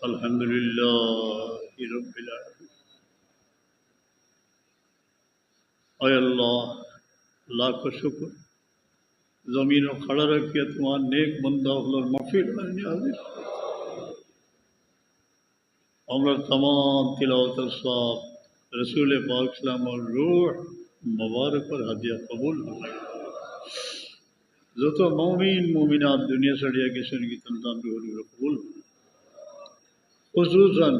अल्हम्दुलिल्लाहि रब्बिल आलमीन। आय अल्लाह लाख शुक्र ज़मीन और खड़ा रखिए तुम्हारा नेक बंदा और माफिर हाजिर আমরা तमाम तिलावत साहब रसूल पाक सलाम और रूह मुबारक और हदिया कबूल हो जो तो मोमिन मोमिनात दुनिया सड़िया के सन की तंतान रूह कबूल खुसूसन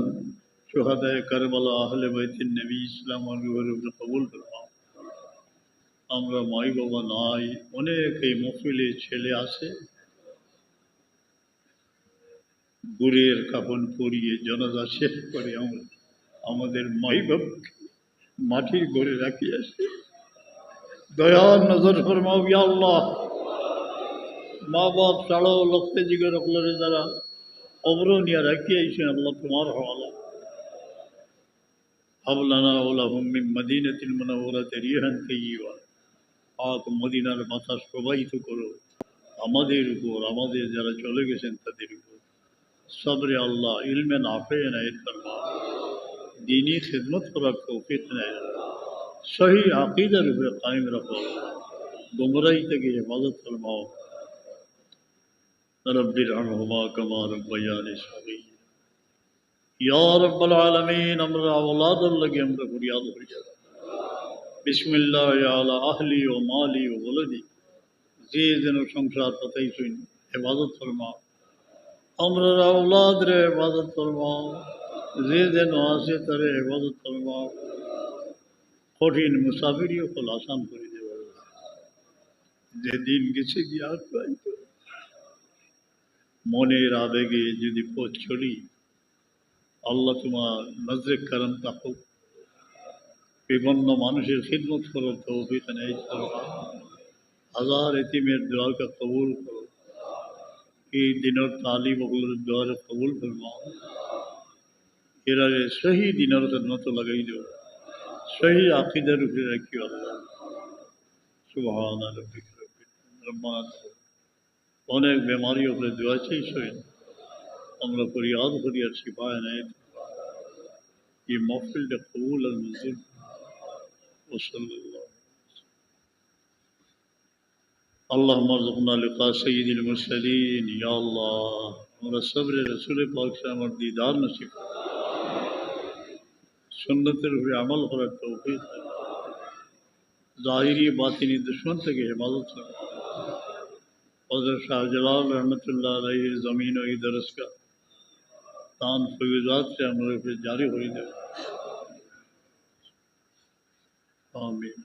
शुहदाए करबला अहले बैत नबी इस्लाम और रूह कबूल फरमाओ আমরা মাই বাবা নাই অনেক এই মহফিলে ছেলে আছে গুরের কাফন পরিয়ে জানাজা শেষ করে আমরা আমাদের মাই বাবাকে মাটির ঘরে রাখি আসে দয়ার নজর ফরমাও ইয়া আল্লাহ মা বাপ ছাড়াও লক্ষ্যে জিগর অকলরে যারা অবরণীয় রাখি আইসেন আল্লাহ তোমার হওয়ালা হাবলানা ওলাহুম মিন মদিনাতিল মুনাওয়ারাতি রিহান তাইয়্যিবা পাক মদিনার বাতাস প্রবাহিত করো আমাদের উপর আমাদের যারা চলে গেছেন তাদের উপর সবরে আল্লাহ ইলমে নাফে এনায়েত ফরমা दीनी खिदमत करा तौफीक ने सही अकीदा रूपे कायम रखो गुमराही तक हिफाजत फरमाओ रब्बिरहमहुमा कमा रब्बयानी सगीरा या रब्बल आलमीन हमरा औलादर लगे हमरा फरियाद हो जाए बिस्मिल्लाह अला अहली व माली व वलदी जे दिन संसार पताई सुन हिफाजत फरमाओ हमरा औलाद रे हिफाजत फरमाओ जे दिन आसे तरे हिफाजत फरमाओ कठिन मुसाफिरियों को आसान कर दे যে দিন গেছে গিয়ে আর পাইতো মনের আবেগে যদি পথ চলি আল্লাহ তোমার নজরে করম তাকো বিভিন্ন মানুষের খিদমত করো তৌফিক নেই হাজার এতিমের দোয়া का कबूल करो এই দিনের তালিম ওগুলোর দোয়া কবুল ফরমাও এরা সহি দিনের খেদমত লাগাই দিও सही आकीदा रूपे रखियो अल्लाह सुभान रब्बिक रब्बाना अनेक बीमारियों पर दुआ चाहिए हमरा फरियाद फरियाद शिफा है ये महफिल का कबूल और मंजूर वसल्लल्लाहु अल्लाहुम्म अर्ज़ुक़ना लिक़ा सय्यिदिल मुरसलीन या अल्लाह हमरा सब्र रसूल पाक से हमर दीदार नसीब सुन्नतेर उपरे अमल करार तौफीक ज़ाहिरी बातिनी दुश्मन से हिफाजत हज़रत शाहजलाल रहमतुल्लाह अलैहि ज़मीन और दरस का तान फैज़ात से हमारे पे जारी हो दे आमीन।